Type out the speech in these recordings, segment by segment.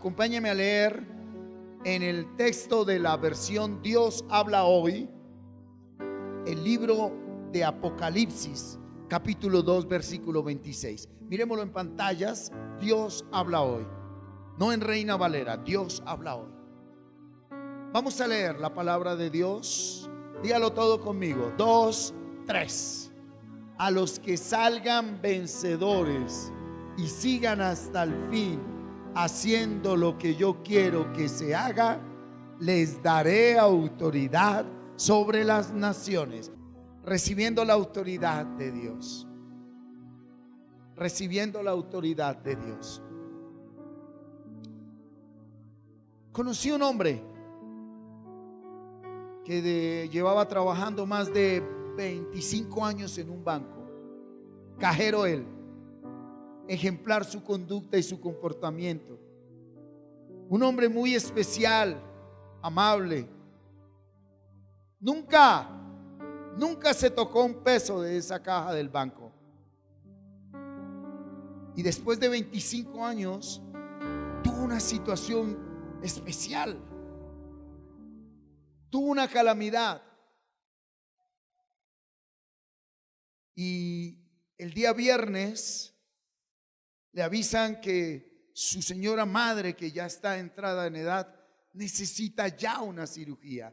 Acompáñeme a leer en el texto de la versión Dios habla hoy, el libro de Apocalipsis, capítulo 2, versículo 26. Miremoslo en pantallas. Dios habla hoy, no en Reina Valera. Dios habla hoy. Vamos a leer la palabra de Dios. Dígalo todo conmigo. 2, 3. A los que salgan vencedores y sigan hasta el fin, haciendo lo que yo quiero que se haga, les daré autoridad sobre las naciones. Recibiendo la autoridad de Dios. Recibiendo la autoridad de Dios. Conocí un hombre que llevaba trabajando más de 25 años en un banco. Cajero él. Ejemplar su conducta y su comportamiento. Un hombre muy especial, amable. Nunca se tocó un peso de esa caja del banco. Y después de 25 años tuvo una situación especial. Tuvo una calamidad. Y el día viernes le avisan que su señora madre, que ya está entrada en edad, necesita ya una cirugía,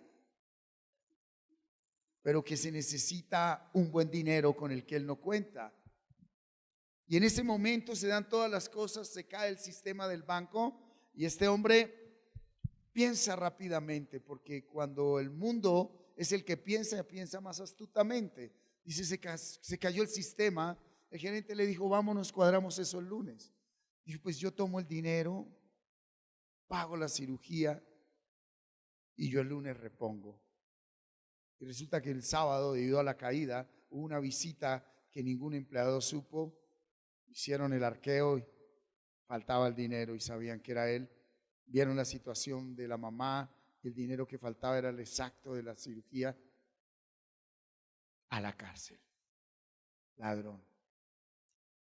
pero que se necesita un buen dinero con el que él no cuenta. Y en ese momento se dan todas las cosas, se cae el sistema del banco y este hombre piensa rápidamente, porque cuando el mundo es el que piensa más astutamente. Dice, se cayó el sistema. El gerente le dijo, vámonos, cuadramos eso el lunes. Dijo, pues yo tomo el dinero, pago la cirugía y yo el lunes repongo. Y resulta que el sábado, debido a la caída, hubo una visita que ningún empleado supo. Hicieron el arqueo y faltaba el dinero y sabían que era él. Vieron la situación de la mamá y el dinero que faltaba era el exacto de la cirugía. A la cárcel. Ladrón.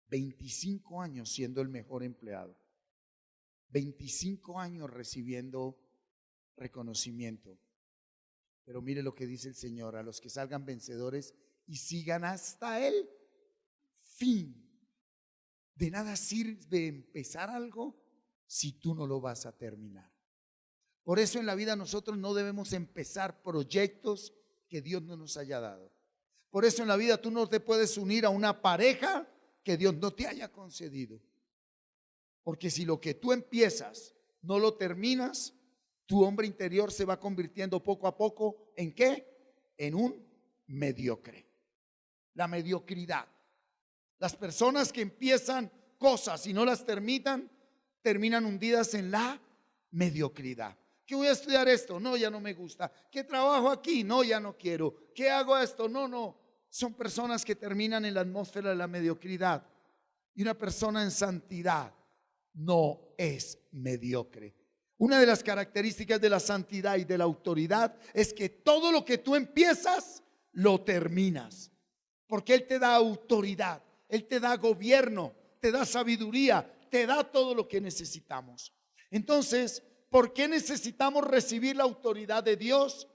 25 años siendo el mejor empleado. 25 años recibiendo reconocimiento. Pero mire lo que dice el Señor: a los que salgan vencedores y sigan hasta el fin. De nada sirve empezar algo si tú no lo vas a terminar. Por eso en la vida nosotros no debemos empezar proyectos que Dios no nos haya dado. Por eso en la vida tú no te puedes unir a una pareja que Dios no te haya concedido. Porque si lo que tú empiezas no lo terminas, tu hombre interior se va convirtiendo poco a poco ¿en qué? En un mediocre. La mediocridad. Las personas que empiezan cosas y no las terminan hundidas en la mediocridad. ¿Qué voy a estudiar esto? No, ya no me gusta. ¿Qué trabajo aquí? No, ya no quiero. ¿Qué hago esto? No. Son personas que terminan en la atmósfera de la mediocridad. Y una persona en santidad no es mediocre. Una de las características de la santidad y de la autoridad es que todo lo que tú empiezas, lo terminas. Porque Él te da autoridad, Él te da gobierno, te da sabiduría, te da todo lo que necesitamos. Entonces, ¿por qué necesitamos recibir la autoridad de Dios?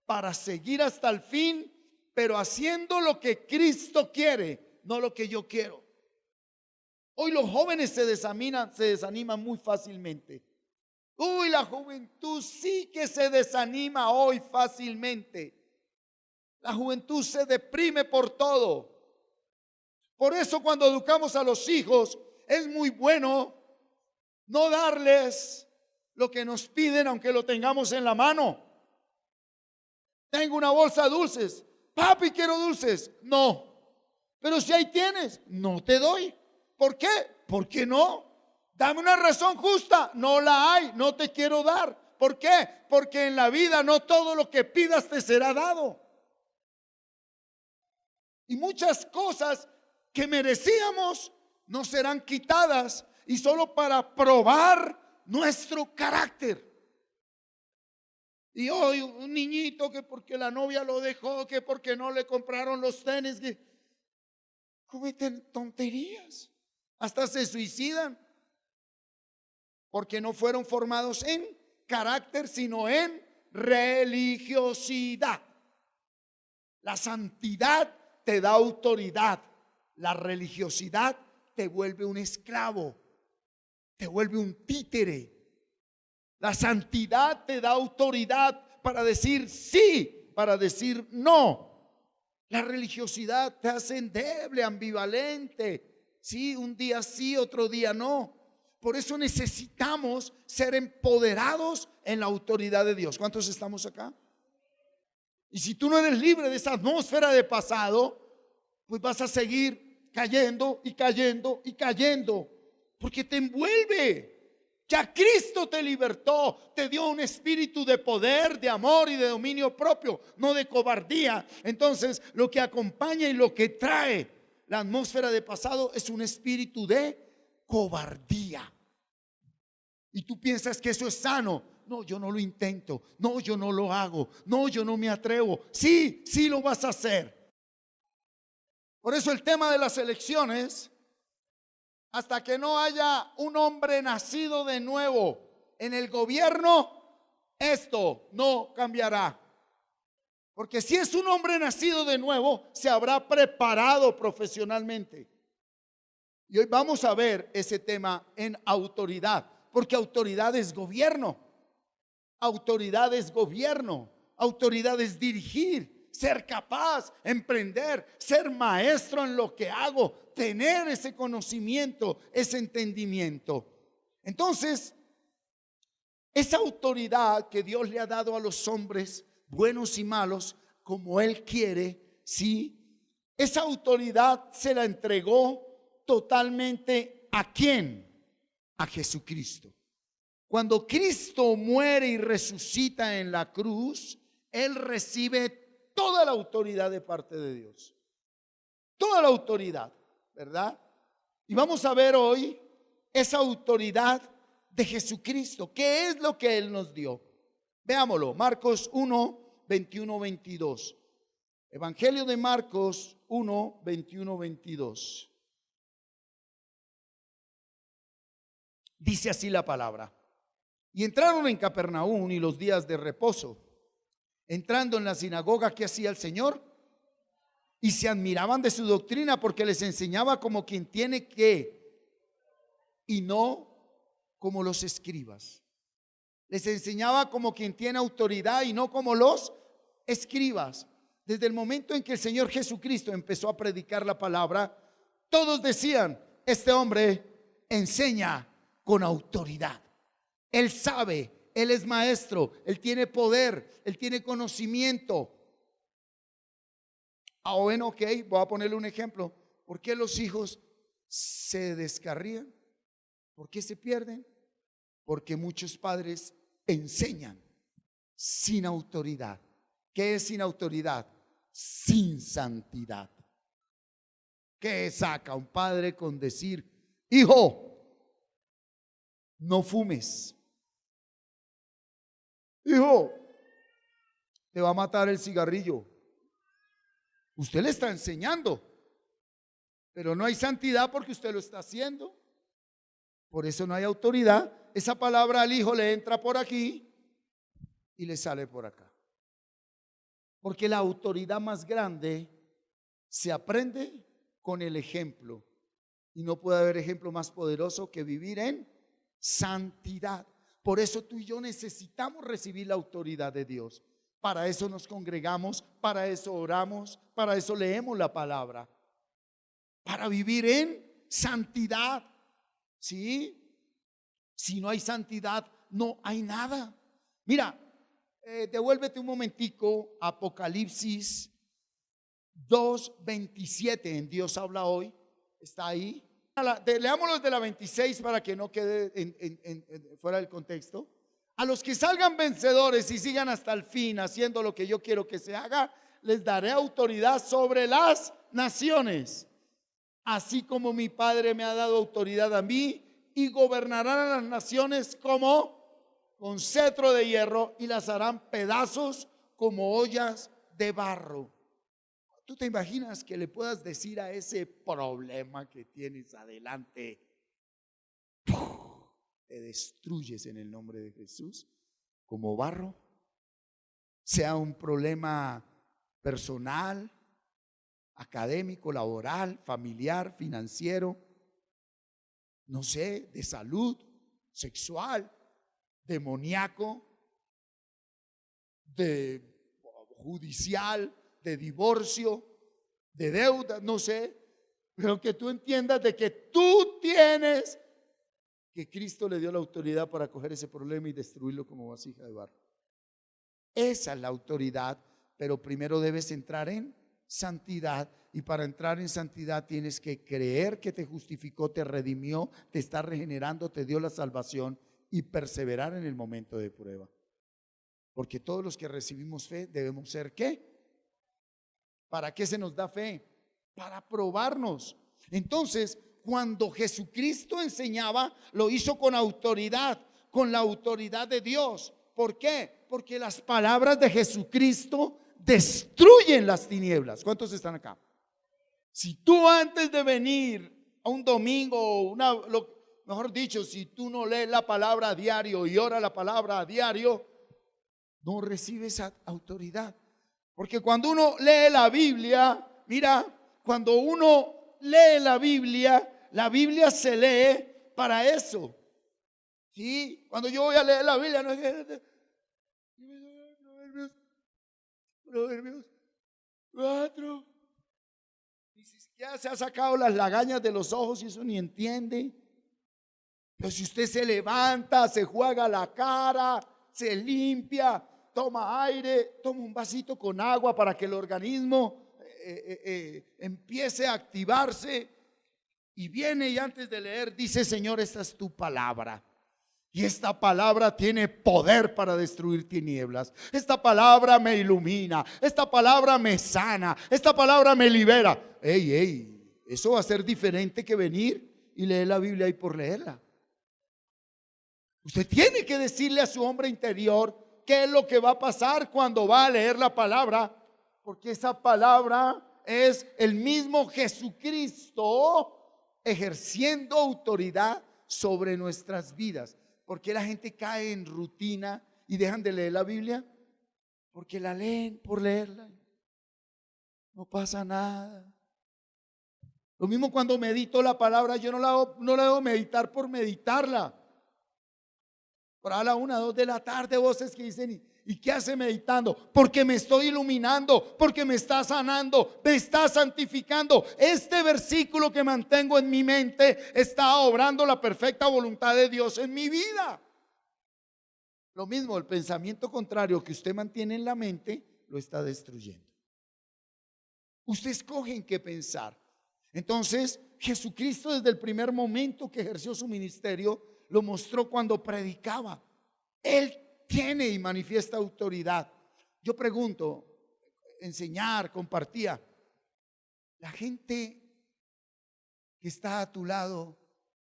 Para seguir hasta el fin, pero haciendo lo que Cristo quiere, no lo que yo quiero. Hoy los jóvenes se desaniman muy fácilmente. Uy, la juventud sí que se desanima hoy fácilmente. La juventud se deprime por todo. Por eso cuando educamos a los hijos es muy bueno no darles lo que nos piden aunque lo tengamos en la mano. Tengo una bolsa de dulces. Papi, quiero dulces. No. Pero si ahí tienes, no te doy. ¿Por qué? ¿Por qué no? Dame una razón justa. No la hay, no te quiero dar. ¿Por qué? Porque en la vida no todo lo que pidas te será dado. Y muchas cosas que merecíamos nos serán quitadas y solo para probar nuestro carácter. Y hoy un niñito que porque la novia lo dejó, que porque no le compraron los tenis, que cometen tonterías, hasta se suicidan. porque no fueron formados en carácter, sino en religiosidad. La santidad te da autoridad, la religiosidad te vuelve un esclavo, te vuelve un títere. La santidad te da autoridad para decir sí, para decir no. La religiosidad te hace endeble, ambivalente. Sí, un día sí, otro día no. Por eso necesitamos ser empoderados en la autoridad de Dios. ¿Cuántos estamos acá? Y si tú no eres libre de esa atmósfera de pasado, pues vas a seguir cayendo y cayendo y cayendo, porque te envuelve. Ya Cristo te libertó, te dio un espíritu de poder, de amor y de dominio propio, no de cobardía. Entonces, lo que acompaña y lo que trae la atmósfera de pasado es un espíritu de cobardía. Y tú piensas que eso es sano. No, yo no lo intento. No, yo no lo hago. No, yo no me atrevo. Sí, sí lo vas a hacer. Por eso el tema de las elecciones, hasta que no haya un hombre nacido de nuevo en el gobierno, esto no cambiará. Porque si es un hombre nacido de nuevo, se habrá preparado profesionalmente. Y hoy vamos a ver ese tema en autoridad, porque autoridad es gobierno. Autoridad es gobierno. Autoridad es dirigir, ser capaz, emprender, ser maestro en lo que hago, tener ese conocimiento, ese entendimiento. Entonces, esa autoridad que Dios le ha dado a los hombres, buenos y malos, como Él quiere, sí, esa autoridad se la entregó totalmente ¿a quién? A Jesucristo. Cuando Cristo muere y resucita en la cruz, Él recibe toda la autoridad de parte de Dios. Toda la autoridad, ¿verdad? Y vamos a ver hoy esa autoridad de Jesucristo. ¿Qué es lo que Él nos dio? Veámoslo, Marcos 1, 21, 22. Evangelio de Marcos 1, 21, 22. Dice así la palabra. Y entraron en Capernaum y los días de reposo, entrando en la sinagoga, ¿qué hacía el Señor? Y se admiraban de su doctrina, porque les enseñaba como quien tiene que, y no como los escribas. Les enseñaba como quien tiene autoridad y no como los escribas. Desde el momento en que el Señor Jesucristo empezó a predicar la palabra, todos decían, este hombre enseña con autoridad. Él sabe, Él es maestro, Él tiene poder, Él tiene conocimiento. Ah, bueno, ok, voy a ponerle un ejemplo. ¿Por qué los hijos se descarrían? ¿Por qué se pierden? Porque muchos padres enseñan sin autoridad. ¿Qué es sin autoridad? Sin santidad. ¿Qué saca un padre con decir, hijo, no fumes? Hijo, te va a matar el cigarrillo. Usted le está enseñando, pero no hay santidad porque usted lo está haciendo. Por eso no hay autoridad. Esa palabra al hijo le entra por aquí y le sale por acá. Porque la autoridad más grande se aprende con el ejemplo. Y no puede haber ejemplo más poderoso que vivir en santidad. Por eso tú y yo necesitamos recibir la autoridad de Dios. Para eso nos congregamos, para eso oramos, para eso leemos la palabra. Para vivir en santidad. ¿Sí? Si no hay santidad, no hay nada. Mira, devuélvete un momentico, Apocalipsis 2:27, en Dios habla hoy, está ahí. Leámoslo desde la 26 para que no quede fuera del contexto. A los que salgan vencedores y sigan hasta el fin haciendo lo que yo quiero que se haga, les daré autoridad sobre las naciones, así como mi Padre me ha dado autoridad a mí, y gobernarán a las naciones como con cetro de hierro y las harán pedazos como ollas de barro. ¿Tú te imaginas que le puedas decir a ese problema que tienes adelante, te destruyes en el nombre de Jesús como barro. Sea un problema personal, académico, laboral, familiar, financiero, no sé, de salud, sexual, demoníaco, de judicial, de divorcio, de deuda, no sé, pero que tú entiendas de que tú tienes, que Cristo le dio la autoridad para coger ese problema y destruirlo como vasija de barro. Esa es la autoridad, pero primero debes entrar en santidad, y para entrar en santidad tienes que creer que te justificó, te redimió, te está regenerando, te dio la salvación, y perseverar en el momento de prueba. Porque todos los que recibimos fe debemos ser ¿qué? ¿Para qué se nos da fe? Para probarnos. Entonces, cuando Jesucristo enseñaba, lo hizo con autoridad, con la autoridad de Dios. ¿Por qué? Porque las palabras de Jesucristo destruyen las tinieblas. ¿Cuántos están acá? Si tú antes de venir a un domingo, mejor dicho, si tú no lees la palabra a diario y oras la palabra a diario, no recibes autoridad. Porque cuando uno lee la Biblia, mira, cuando uno lee la Biblia se lee para eso. ¿Sí? Cuando yo voy a leer la Biblia, no es que Proverbios 4. Ni siquiera se ha sacado las lagañas de los ojos y eso ni entiende. Pero si usted se levanta, se juega la cara, se limpia, toma aire, toma un vasito con agua para que el organismo empiece a activarse, y viene y antes de leer dice: Señor, esta es tu palabra. Y esta palabra tiene poder para destruir tinieblas. Esta palabra me ilumina. Esta palabra me sana. Esta palabra me libera. Eso va a ser diferente que venir y leer la Biblia y por leerla. Usted tiene que decirle a su hombre interior qué es lo que va a pasar cuando va a leer la palabra, porque esa palabra es el mismo Jesucristo ejerciendo autoridad sobre nuestras vidas. ¿Por qué la gente cae en rutina y dejan de leer la Biblia? Porque la leen por leerla. No pasa nada. Lo mismo cuando medito la palabra, yo no la debo meditar por meditarla. Por a la 1, 2 de la tarde, voces que dicen: ¿y qué hace meditando? Porque me estoy iluminando, porque me está sanando, me está santificando. Este versículo que mantengo en mi mente está obrando la perfecta voluntad de Dios en mi vida. Lo mismo, el pensamiento contrario que usted mantiene en la mente lo está destruyendo. Usted escoge en qué pensar. Entonces, Jesucristo, desde el primer momento que ejerció su ministerio, lo mostró cuando predicaba. Él tiene y manifiesta autoridad. Yo pregunto, enseñar, compartía, ¿la gente que está a tu lado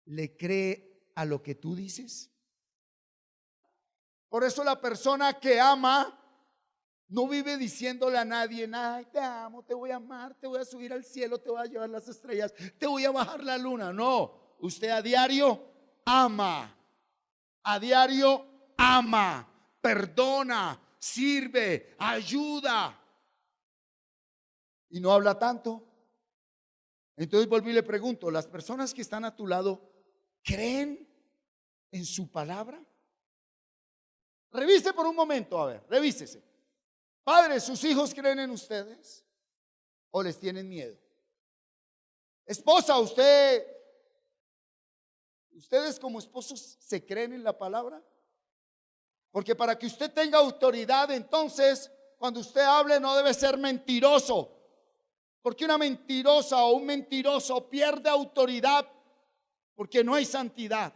le cree a lo que tú dices? Por eso la persona que ama no vive diciéndole a nadie: ay, te amo, te voy a amar, te voy a subir al cielo, te voy a llevar las estrellas, te voy a bajar la luna. No, usted a diario ama, a diario ama, perdona, sirve, ayuda, y no habla tanto. Entonces volví y le pregunto: ¿las personas que están a tu lado creen en su palabra? Revise por un momento, a ver, revísese. Padres, ¿sus hijos creen en ustedes o les tienen miedo? Esposa, ustedes como esposos, ¿se creen en la palabra? Porque para que usted tenga autoridad, entonces, cuando usted hable, no debe ser mentiroso. Porque una mentirosa o un mentiroso pierde autoridad porque no hay santidad.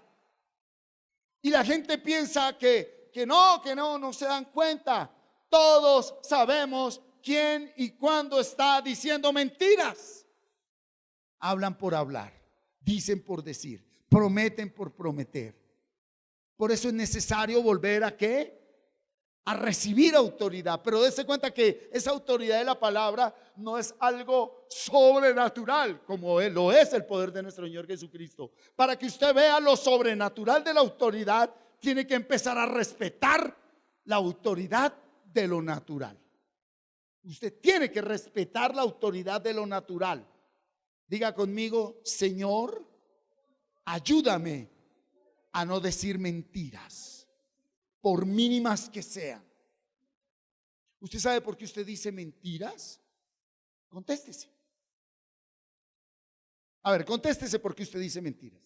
Y la gente piensa que no se dan cuenta. Todos sabemos quién y cuándo está diciendo mentiras. Hablan por hablar, dicen por decir, prometen por prometer. Por eso es necesario volver a ¿qué? a recibir autoridad. Pero dése cuenta que esa autoridad de la palabra no es algo sobrenatural, como lo es el poder de nuestro Señor Jesucristo. Para que usted vea lo sobrenatural de la autoridad, tiene que empezar a respetar la autoridad de lo natural. Usted tiene que respetar la autoridad de lo natural. Diga conmigo: Señor, ayúdame a no decir mentiras, por mínimas que sean. ¿Usted sabe por qué usted dice mentiras? Contéstese. A ver, contéstese por qué usted dice mentiras.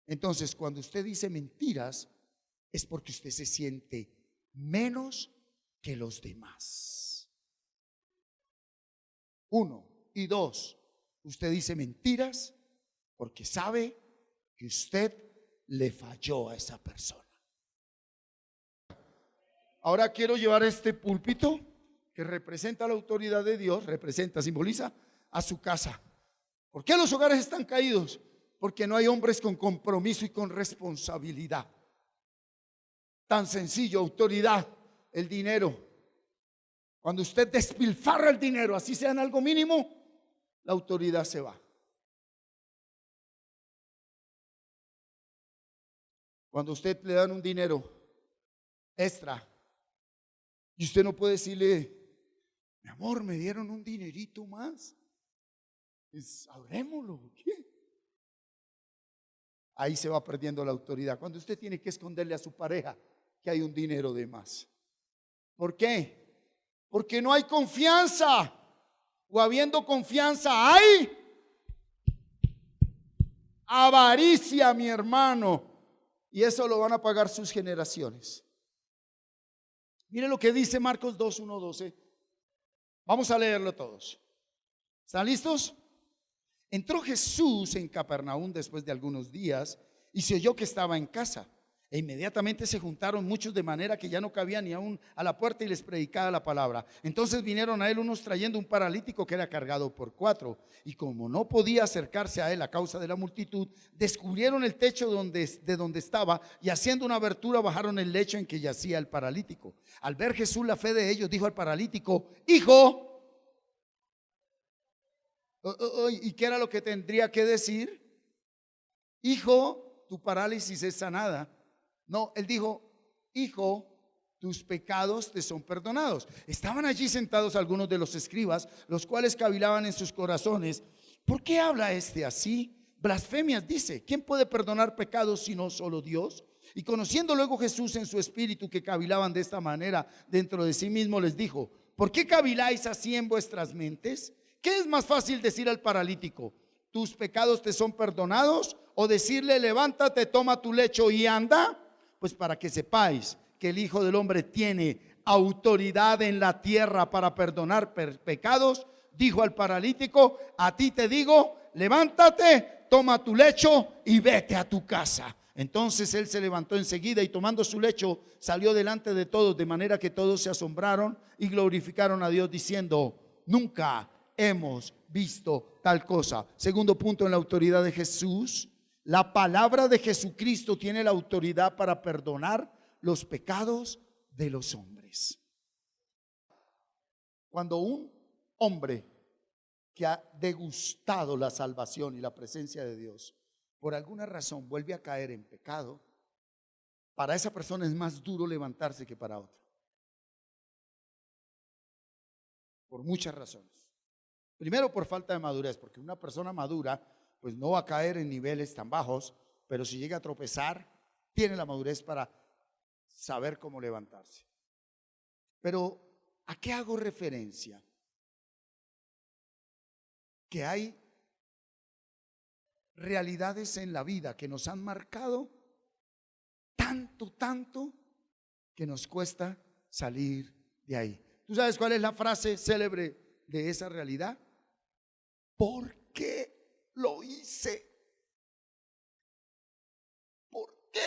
Entonces, cuando usted dice mentiras, es porque usted se siente menos que los demás. Uno. Y dos, usted dice mentiras porque sabe que usted le falló a esa persona. Ahora quiero llevar este púlpito que representa la autoridad de Dios, simboliza a su casa. ¿Por qué los hogares están caídos? Porque no hay hombres con compromiso y con responsabilidad. Tan sencillo: autoridad, el dinero. Cuando usted despilfarra el dinero, así sea en algo mínimo, la autoridad se va. Cuando usted le dan un dinero extra y usted no puede decirle: mi amor, me dieron un dinerito más, pues abrémoslo. ¿Qué? Ahí se va perdiendo la autoridad. Cuando usted tiene que esconderle a su pareja que hay un dinero de más. ¿Por qué? Porque no hay confianza. O habiendo confianza hay avaricia, mi hermano. Y eso lo van a pagar sus generaciones. Mire lo que dice Marcos 2, 1, 12. Vamos a leerlo todos. ¿Están listos? Entró Jesús en Capernaum después de algunos días y se oyó que estaba en casa. E inmediatamente se juntaron muchos, de manera que ya no cabía ni aún a la puerta, y les predicaba la palabra. Entonces vinieron a él unos trayendo un paralítico que era cargado por 4. Y como no podía acercarse a él a causa de la multitud, descubrieron el techo de donde estaba, y haciendo una abertura bajaron el lecho en que yacía el paralítico. Al ver Jesús la fe de ellos, dijo al paralítico: hijo. ¿Y qué era lo que tendría que decir? Hijo, tu parálisis es sanada. No, él dijo: hijo, tus pecados te son perdonados. Estaban allí sentados algunos de los escribas, los cuales cavilaban en sus corazones: ¿por qué habla este así? Blasfemias dice. ¿Quién puede perdonar pecados sino solo Dios? Y conociendo luego Jesús en su espíritu que cavilaban de esta manera dentro de sí mismo, les dijo: ¿por qué caviláis así en vuestras mentes? ¿Qué es más fácil decir al paralítico: tus pecados te son perdonados? O decirle: levántate, toma tu lecho y anda. Pues para que sepáis que el Hijo del Hombre tiene autoridad en la tierra para perdonar pecados, dijo al paralítico: a ti te digo, levántate, toma tu lecho y vete a tu casa. Entonces él se levantó enseguida y tomando su lecho salió delante de todos, de manera que todos se asombraron y glorificaron a Dios diciendo: nunca hemos visto tal cosa. Segundo punto en la autoridad de Jesús: la palabra de Jesucristo tiene la autoridad para perdonar los pecados de los hombres. Cuando un hombre que ha degustado la salvación y la presencia de Dios, por alguna razón vuelve a caer en pecado, para esa persona es más duro levantarse que para otra. Por muchas razones. Primero, por falta de madurez, porque una persona madura pues no va a caer en niveles tan bajos, pero si llega a tropezar, tiene la madurez para saber cómo levantarse. Pero ¿a qué hago referencia? Que hay realidades en la vida que nos han marcado tanto que nos cuesta salir de ahí. ¿Tú sabes cuál es la frase célebre de esa realidad? ¿Por qué lo hice? ¿Por qué?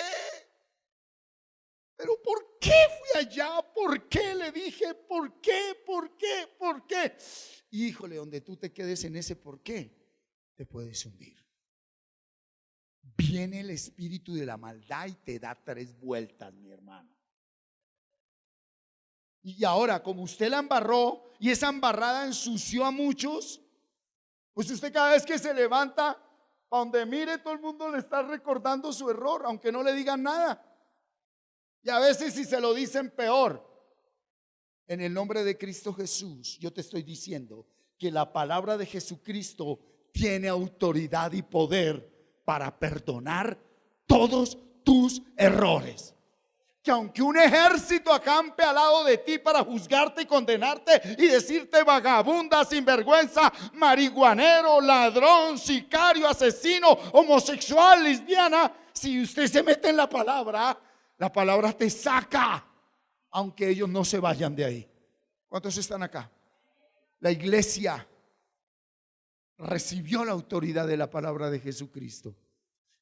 ¿Pero por qué fui allá? ¿Por qué le dije? ¿Por qué? ¿Por qué? ¿Por qué? Híjole, donde tú te quedes en ese por qué, te puedes hundir. Viene el espíritu de la maldad y te da 3 vueltas, mi hermano. Y ahora, como usted la embarró y esa embarrada ensució a muchos, pues usted cada vez que se levanta, para donde mire, todo el mundo le está recordando su error, aunque no le digan nada. Y a veces si se lo dicen, peor. En el nombre de Cristo Jesús, yo te estoy diciendo que la palabra de Jesucristo tiene autoridad y poder para perdonar todos tus errores. Que aunque un ejército acampe al lado de ti para juzgarte y condenarte y decirte vagabunda, sinvergüenza, marihuanero, ladrón, sicario, asesino, homosexual, lesbiana, si usted se mete en la palabra te saca, aunque ellos no se vayan de ahí. ¿Cuántos están acá? La iglesia recibió la autoridad de la palabra de Jesucristo.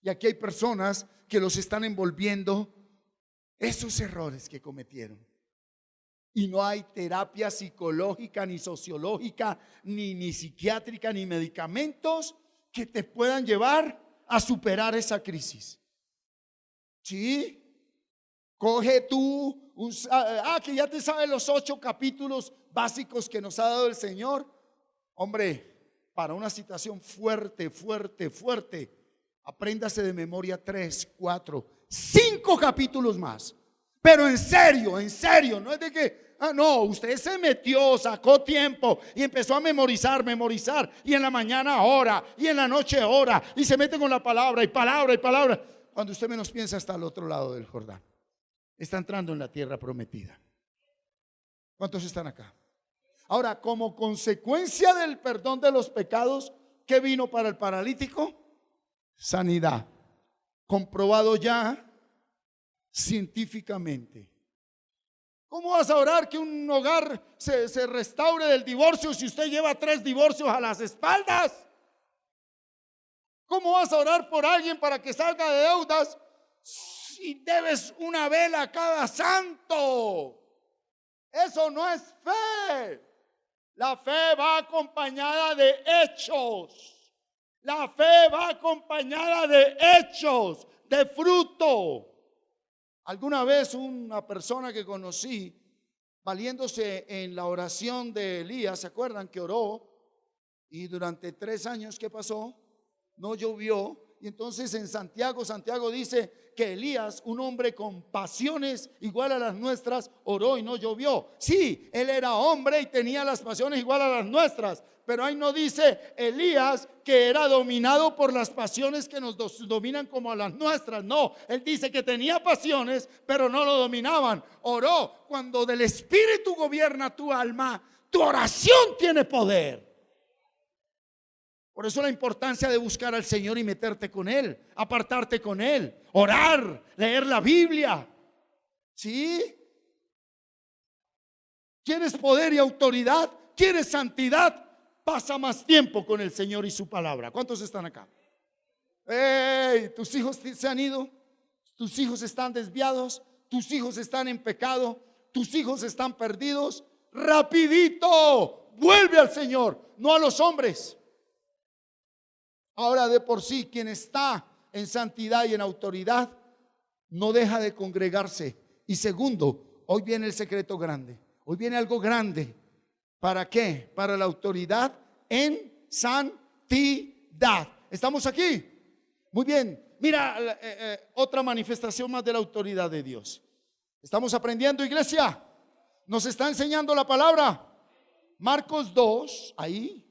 Y aquí hay personas que los están envolviendo esos errores que cometieron. Y no hay terapia psicológica, ni sociológica, ni psiquiátrica, ni medicamentos que te puedan llevar a superar esa crisis. Sí. Coge tú, que ya te sabes los 8 capítulos básicos que nos ha dado el Señor. Hombre, para una situación fuerte, apréndase de memoria 3, 4, 5 capítulos más. Pero en serio, no es de que, no, usted se metió, sacó tiempo y empezó a memorizar, y en la mañana ora, y en la noche ora, y se mete con la palabra, y palabra. Cuando usted menos piensa, está al otro lado del Jordán. Está entrando en la tierra prometida. ¿Cuántos están acá? Ahora, como consecuencia del perdón de los pecados, ¿qué vino para el paralítico? Sanidad. Comprobado ya científicamente. ¿Cómo vas a orar que un hogar se restaure del divorcio si usted lleva 3 divorcios a las espaldas? ¿Cómo vas a orar por alguien para que salga de deudas si debes una vela a cada santo? Eso no es fe. La fe va acompañada de hechos. La fe va acompañada de hechos, de fruto. Alguna vez una persona que conocí, valiéndose en la oración de Elías, ¿se acuerdan que oró? Y durante 3 años, ¿qué pasó? No llovió. Y entonces en Santiago dice que Elías, un hombre con pasiones igual a las nuestras, oró y no llovió. Sí, él era hombre y tenía las pasiones igual a las nuestras, pero ahí no dice Elías que era dominado por las pasiones que nos dominan como a las nuestras. No, él dice que tenía pasiones, pero no lo dominaban. Oró. Cuando del Espíritu gobierna tu alma, tu oración tiene poder. Por eso la importancia de buscar al Señor y meterte con Él, apartarte con Él, orar, leer la Biblia. ¿Sí? ¿Quieres poder y autoridad? ¿Quieres santidad? Pasa más tiempo con el Señor y su palabra. ¿Cuántos están acá? ¿Tus hijos se han ido? ¿Tus hijos están desviados? ¿Tus hijos están en pecado? ¿Tus hijos están perdidos? Rapidito, vuelve al Señor, no a los hombres. Ahora, de por sí, quien está en santidad y en autoridad no deja de congregarse. Y segundo, hoy viene el secreto grande. Hoy viene algo grande. ¿Para qué? Para la autoridad en santidad. ¿Estamos aquí? Muy bien. Mira, otra manifestación más de la autoridad de Dios. ¿Estamos aprendiendo, iglesia? ¿Nos está enseñando la palabra? Marcos 2, ahí,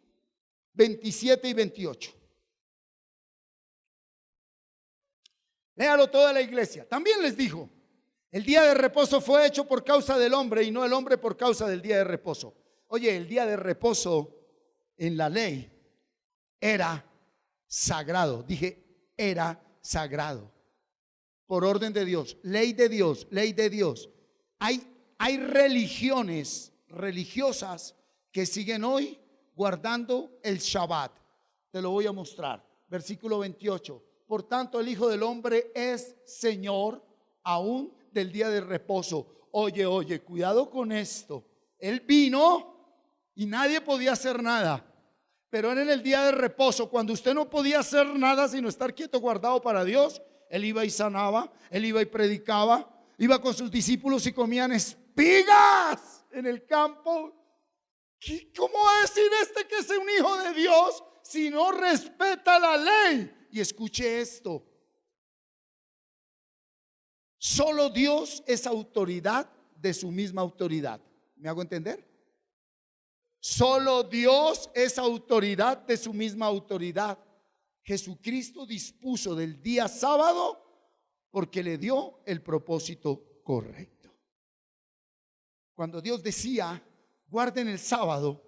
27 y 28. Léalo toda la iglesia. También les dijo: el día de reposo fue hecho por causa del hombre y no el hombre por causa del día de reposo. Oye, el día de reposo en la ley era sagrado. Dije, era sagrado. Por orden de Dios, ley de Dios, ley de Dios. Hay religiones religiosas que siguen hoy guardando el Shabbat. Te lo voy a mostrar. Versículo 28. Por tanto, el Hijo del Hombre es Señor aún del día de reposo. Oye, cuidado con esto. Él vino y nadie podía hacer nada. Pero en el día de reposo, cuando usted no podía hacer nada sino estar quieto, guardado para Dios, Él iba y sanaba, Él iba y predicaba. iba con sus discípulos y comían espigas en el campo. ¿Cómo va a decir este que es un hijo de Dios si no respeta la ley? Y escuche esto: solo Dios es autoridad de su misma autoridad. ¿Me hago entender? Solo Dios es autoridad de su misma autoridad. Jesucristo dispuso del día sábado porque le dio el propósito correcto. Cuando Dios decía guarden el sábado,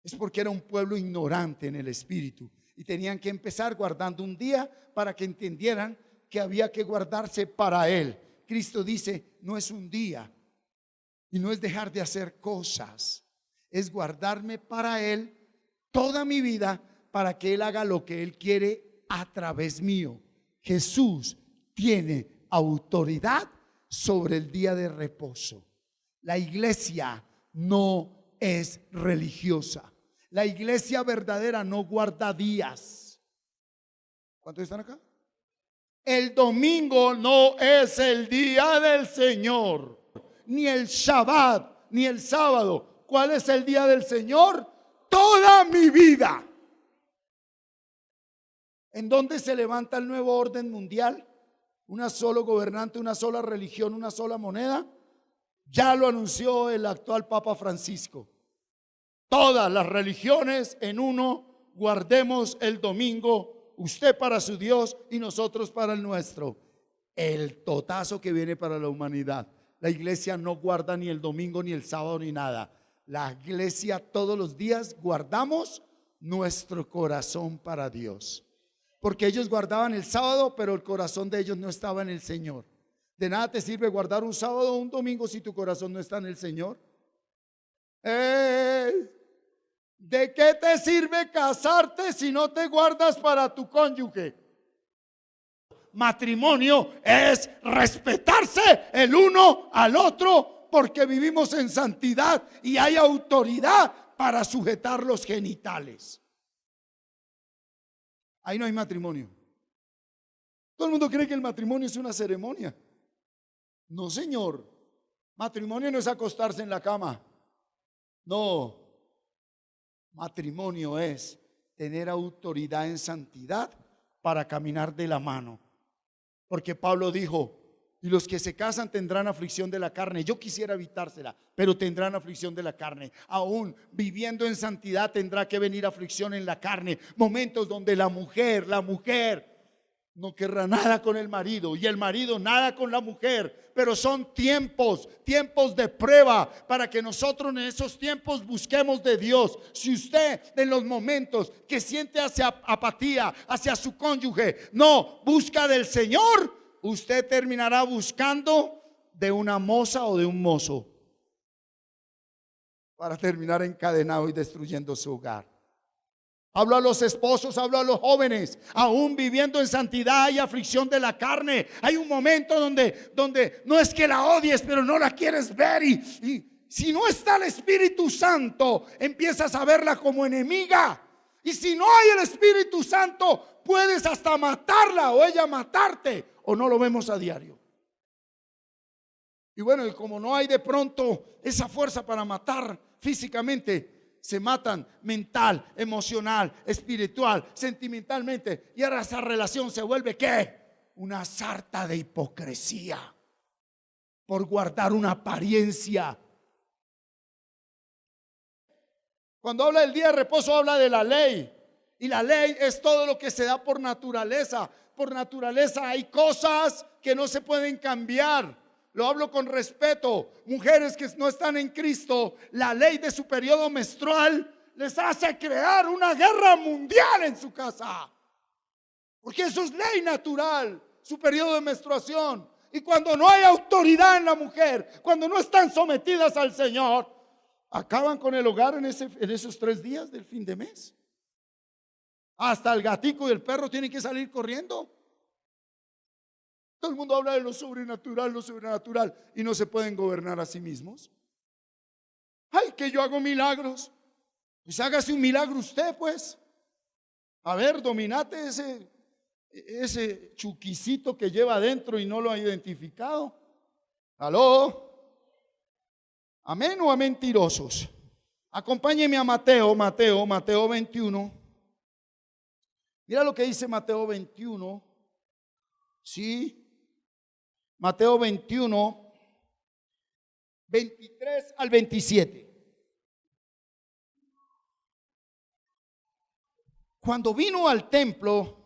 es porque era un pueblo ignorante en el espíritu y tenían que empezar guardando un día para que entendieran que había que guardarse para Él. Cristo dice, no es un día y no es dejar de hacer cosas, es guardarme para Él toda mi vida para que Él haga lo que Él quiere a través mío. Jesús tiene autoridad sobre el día de reposo. La iglesia no es religiosa. La iglesia verdadera no guarda días. ¿Cuántos están acá? El domingo no es el día del Señor, ni el Shabbat, ni el sábado. ¿Cuál es el día del Señor? Toda mi vida. ¿En dónde se levanta el nuevo orden mundial? Una solo gobernante, una sola religión, una sola moneda. Ya lo anunció el actual Papa Francisco. Todas las religiones en uno, guardemos el domingo, usted para su Dios y nosotros para el nuestro. El totazo que viene para la humanidad. La iglesia no guarda ni el domingo, ni el sábado, ni nada. La iglesia todos los días guardamos nuestro corazón para Dios. Porque ellos guardaban el sábado, pero el corazón de ellos no estaba en el Señor. De nada te sirve guardar un sábado o un domingo si tu corazón no está en el Señor. ¿De qué te sirve casarte si no te guardas para tu cónyuge? Matrimonio es respetarse el uno al otro, porque vivimos en santidad y hay autoridad para sujetar los genitales. Ahí no hay matrimonio. Todo el mundo cree que el matrimonio es una ceremonia. No, señor. Matrimonio no es acostarse en la cama. No. Matrimonio es tener autoridad en santidad para caminar de la mano. Porque Pablo dijo, y los que se casan tendrán aflicción de la carne. Yo quisiera evitársela, pero tendrán aflicción de la carne. Aún viviendo en santidad tendrá que venir aflicción en la carne. Momentos donde la mujer no querrá nada con el marido y el marido nada con la mujer. Pero son tiempos de prueba para que nosotros en esos tiempos busquemos de Dios. Si usted en los momentos que siente hacia apatía, hacia su cónyuge, no busca del Señor, usted terminará buscando de una moza o de un mozo para terminar encadenado y destruyendo su hogar. Hablo a los esposos, hablo a los jóvenes. Aún viviendo en santidad hay aflicción de la carne. Hay un momento donde no es que la odies, pero no la quieres ver. Y si no está el Espíritu Santo, empiezas a verla como enemiga. Y si no hay el Espíritu Santo, puedes hasta matarla o ella matarte. ¿O no lo vemos a diario? Y bueno, y como no hay de pronto esa fuerza para matar físicamente, se matan mental, emocional, espiritual, sentimentalmente. Y ahora esa relación se vuelve ¿qué? Una sarta de hipocresía por guardar una apariencia. Cuando habla del día de reposo habla de la ley. Y la ley es todo lo que se da por naturaleza. Por naturaleza hay cosas que no se pueden cambiar. Lo hablo con respeto. Mujeres que no están en Cristo, la ley de su periodo menstrual les hace crear una guerra mundial en su casa. Porque eso es ley natural, su periodo de menstruación. Y cuando no hay autoridad en la mujer, cuando no están sometidas al Señor, acaban con el hogar en esos 3 días del fin de mes. Hasta el gatico y el perro tienen que salir corriendo. Todo el mundo habla de lo sobrenatural y no se pueden gobernar a sí mismos. Ay, que yo hago milagros. Pues hágase un milagro usted, pues. A ver, dominate ese chuquicito que lleva adentro y no lo ha identificado. ¿Aló? ¿Amén o a mentirosos? Acompáñeme a Mateo 21. Mira lo que dice Mateo 21. Sí. Mateo 21, 23 al 27. Cuando vino al templo,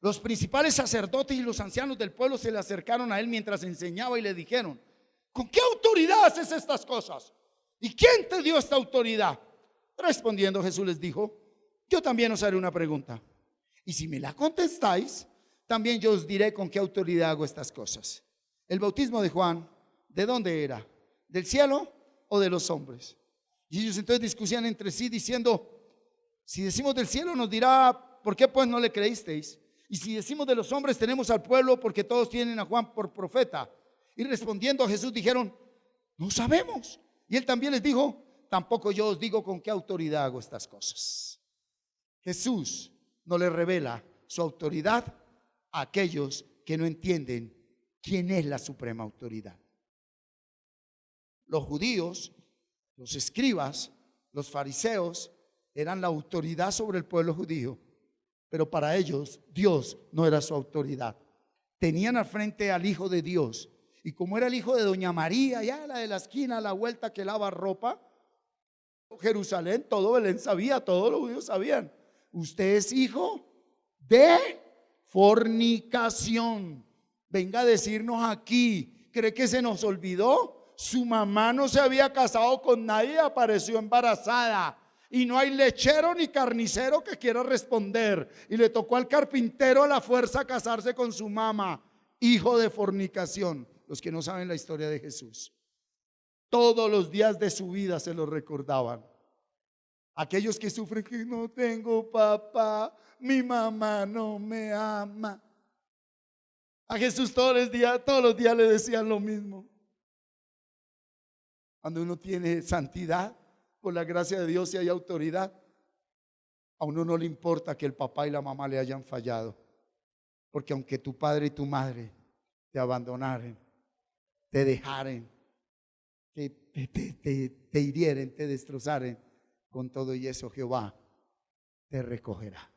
los principales sacerdotes y los ancianos del pueblo se le acercaron a él mientras enseñaba y le dijeron: ¿con qué autoridad haces estas cosas? ¿Y quién te dio esta autoridad? Respondiendo Jesús les dijo: yo también os haré una pregunta, y si me la contestáis, también yo os diré con qué autoridad hago estas cosas. El bautismo de Juan, ¿de dónde era? ¿Del cielo o de los hombres? Y ellos entonces discutían entre sí diciendo: si decimos del cielo, nos dirá, ¿por qué pues no le creísteis? Y si decimos de los hombres, tenemos al pueblo, porque todos tienen a Juan por profeta. Y respondiendo a Jesús dijeron: no sabemos. Y él también les dijo: tampoco yo os digo con qué autoridad hago estas cosas. Jesús no le revela su autoridad a aquellos que no entienden quién es la suprema autoridad. Los judíos, los escribas, los fariseos eran la autoridad sobre el pueblo judío, pero para ellos Dios no era su autoridad. Tenían al frente al Hijo de Dios, y como era el hijo de doña María, ya la de la esquina, a la vuelta, que lava ropa, Jerusalén, todo Belén sabía, todos los judíos sabían: usted es hijo de fornicación. Venga a decirnos aquí, ¿cree que se nos olvidó? Su mamá no se había casado con nadie, apareció embarazada. Y no hay lechero ni carnicero que quiera responder. Y le tocó al carpintero a la fuerza casarse con su mamá. Hijo de fornicación. Los que no saben la historia de Jesús, todos los días de su vida se lo recordaban. Aquellos que sufren que no tengo papá, mi mamá no me ama. A Jesús todos los días le decían lo mismo. Cuando uno tiene santidad, por la gracia de Dios, y hay autoridad, a uno no le importa que el papá y la mamá le hayan fallado, porque aunque tu padre y tu madre te abandonaren, te dejaren, te hirieren, te destrozaren, con todo y eso Jehová te recogerá.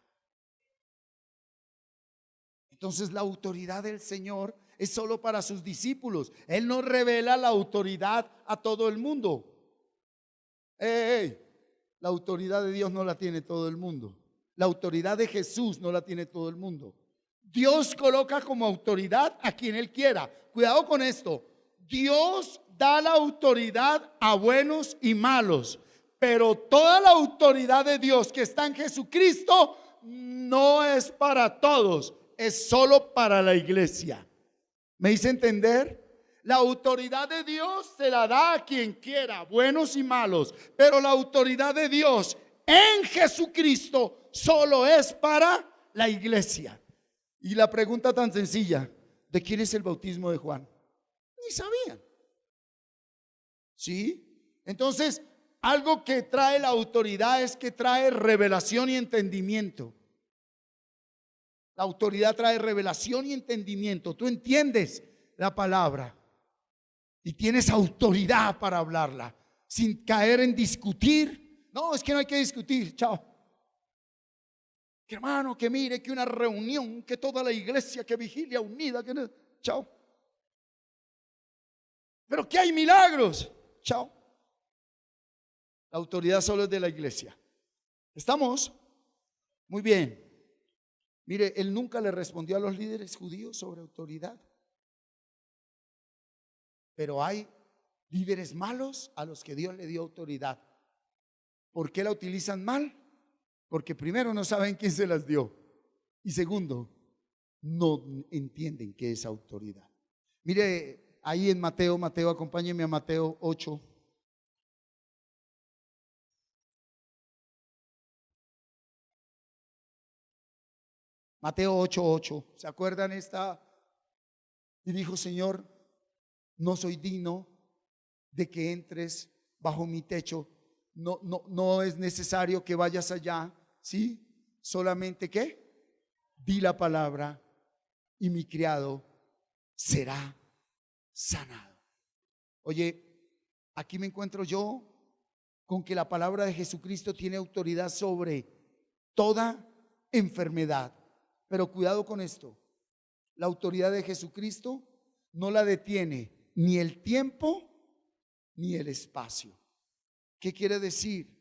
Entonces la autoridad del Señor es solo para sus discípulos. Él no revela la autoridad a todo el mundo. La autoridad de Dios no la tiene todo el mundo. La autoridad de Jesús no la tiene todo el mundo. Dios coloca como autoridad a quien Él quiera. Cuidado con esto. Dios da la autoridad a buenos y malos, pero toda la autoridad de Dios que está en Jesucristo no es para todos, es solo para la iglesia. ¿Me hice entender? La autoridad de Dios se la da a quien quiera, buenos y malos, pero la autoridad de Dios en Jesucristo solo es para la iglesia. Y la pregunta tan sencilla: ¿de quién es el bautismo de Juan? Ni sabían. ¿Sí? Entonces, algo que trae la autoridad es que trae revelación y entendimiento. La autoridad trae revelación y entendimiento. Tú entiendes la palabra y tienes autoridad para hablarla sin caer en discutir. No, es que no hay que discutir. Chao. Que hermano, que mire, que una reunión, que toda la iglesia, que vigilia unida, que no. Chao. Pero que hay milagros. Chao. La autoridad solo es de la iglesia. ¿Estamos? Muy bien. Mire, él nunca le respondió a los líderes judíos sobre autoridad. Pero hay líderes malos a los que Dios le dio autoridad. ¿Por qué la utilizan mal? Porque primero no saben quién se las dio, y segundo, no entienden qué es autoridad. Mire ahí en Mateo, acompáñenme a Mateo 8. Mateo 8:8. ¿Se acuerdan esta? Y dijo: Señor, no soy digno de que entres bajo mi techo. No es necesario que vayas allá, ¿sí? Solamente ¿qué? Di la palabra y mi criado será sanado. Oye, aquí me encuentro yo con que la palabra de Jesucristo tiene autoridad sobre toda enfermedad. Pero cuidado con esto, la autoridad de Jesucristo no la detiene ni el tiempo ni el espacio. ¿Qué quiere decir?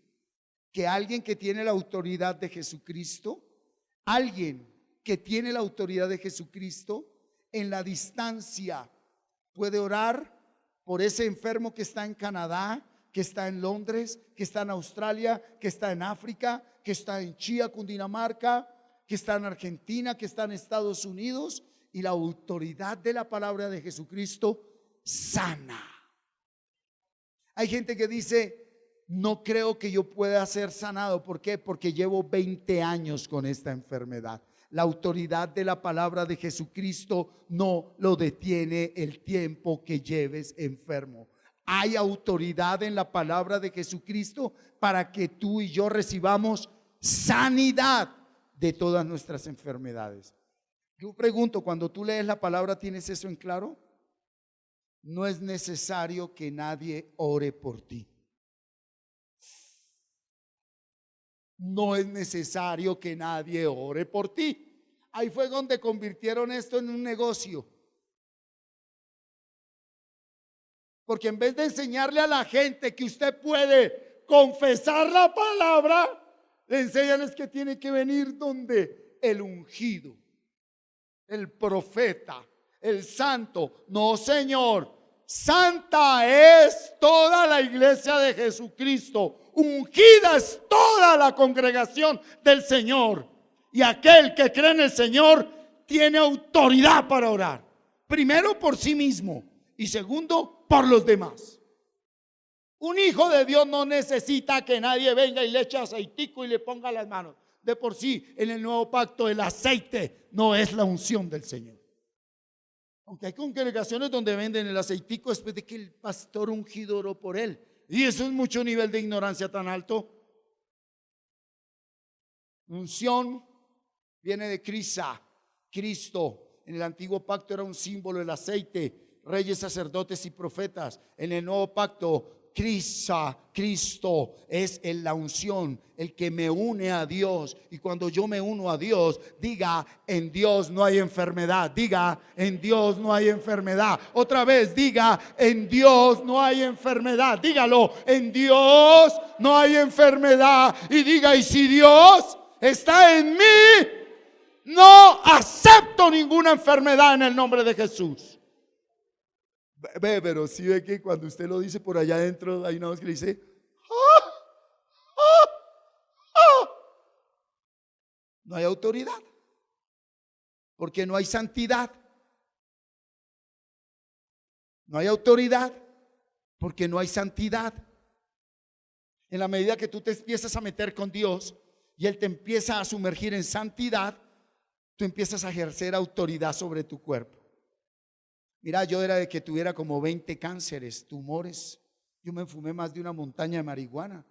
Que alguien que tiene la autoridad de Jesucristo, alguien que tiene la autoridad de Jesucristo, en la distancia puede orar por ese enfermo que está en Canadá, que está en Londres, que está en Australia, que está en África, que está en Chía, Cundinamarca, que está en Argentina, que está en Estados Unidos, y la autoridad de la palabra de Jesucristo sana. Hay gente que dice: no creo que yo pueda ser sanado. ¿Por qué? Porque llevo 20 años con esta enfermedad. La autoridad de la palabra de Jesucristo no lo detiene el tiempo que lleves enfermo. Hay autoridad en la palabra de Jesucristo para que tú y yo recibamos sanidad de todas nuestras enfermedades. Yo pregunto, cuando tú lees la palabra, ¿tienes eso en claro? No es necesario que nadie ore por ti. No es necesario que nadie ore por ti. Ahí fue donde convirtieron esto en un negocio. Porque en vez de enseñarle a la gente que usted puede confesar la palabra, le enseñan es que tiene que venir donde el ungido, el profeta, el santo. No, señor, santa es toda la iglesia de Jesucristo. Ungida es toda la congregación del Señor. Y aquel que cree en el Señor tiene autoridad para orar. Primero por sí mismo y segundo por los demás. Un hijo de Dios no necesita que nadie venga y le eche aceitico y le ponga las manos. De por sí, en el nuevo pacto, el aceite no es la unción del Señor. Aunque hay congregaciones donde venden el aceitico después de que el pastor ungido oró por él. Y eso es mucho nivel de ignorancia tan alto. Unción viene de crisa, Cristo. En el antiguo pacto era un símbolo, el aceite, reyes, sacerdotes y profetas. En el nuevo pacto, Cristo es la unción, el que me une a Dios. Y cuando yo me uno a Dios, diga: en Dios no hay enfermedad. Diga: en Dios no hay enfermedad. Otra vez, diga: en Dios no hay enfermedad. Dígalo: en Dios no hay enfermedad. Y diga: y si Dios está en mí, no acepto ninguna enfermedad en el nombre de Jesús. Ve, pero si ve que cuando usted lo dice por allá adentro, hay una voz que le dice: ¡ah! ¡ah! ¡ah! No hay autoridad, porque no hay santidad. No hay autoridad, porque no hay santidad. En la medida que tú te empiezas a meter con Dios y Él te empieza a sumergir en santidad, tú empiezas a ejercer autoridad sobre tu cuerpo. Mira, yo era de que tuviera como 20 cánceres, tumores. Yo me fumé más de una montaña de marihuana.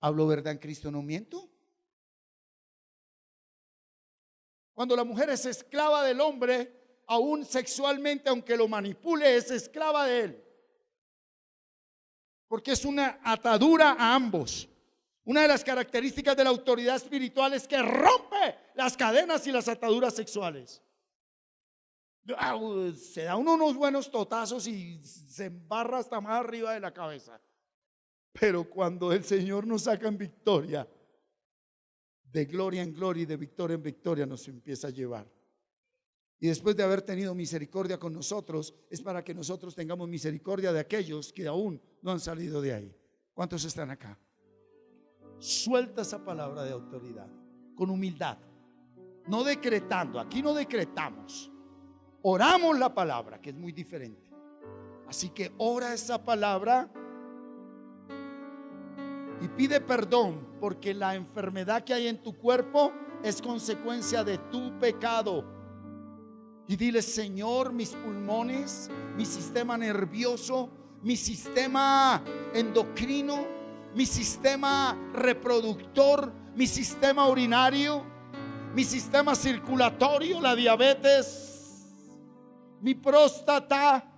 ¿Hablo verdad en Cristo, no miento? Cuando la mujer es esclava del hombre, aún sexualmente, aunque lo manipule, es esclava de él. Porque es una atadura a ambos. Una de las características de la autoridad espiritual es que rompe las cadenas y las ataduras sexuales. Se da unos buenos totazos y se embarra hasta más arriba de la cabeza. Pero cuando el Señor nos saca en victoria, de gloria en gloria y de victoria en victoria nos empieza a llevar. Y después de haber tenido misericordia con nosotros, es para que nosotros tengamos misericordia de aquellos que aún no han salido de ahí. ¿Cuántos están acá? Suelta esa palabra de autoridad con humildad, no decretando. Aquí no decretamos, oramos la palabra, que es muy diferente. Así que ora esa palabra y pide perdón, porque la enfermedad que hay en tu cuerpo es consecuencia de tu pecado. Y dile: Señor, mis pulmones, mi sistema nervioso, mi sistema endocrino, mi sistema reproductor, mi sistema urinario, mi sistema circulatorio, la diabetes, mi próstata,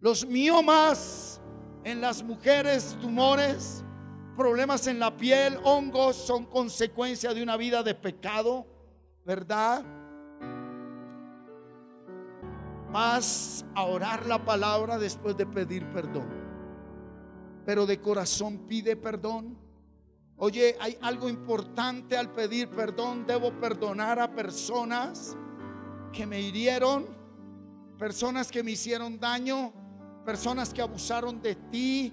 Los miomas en las mujeres, tumores, problemas en la piel, hongos, son consecuencia de una vida de pecado, ¿verdad? Vas a orar la palabra después de pedir perdón, pero de corazón pide perdón. Oye, hay algo importante al pedir perdón. Debo perdonar a personas que me hirieron, personas que me hicieron daño, personas que abusaron de ti,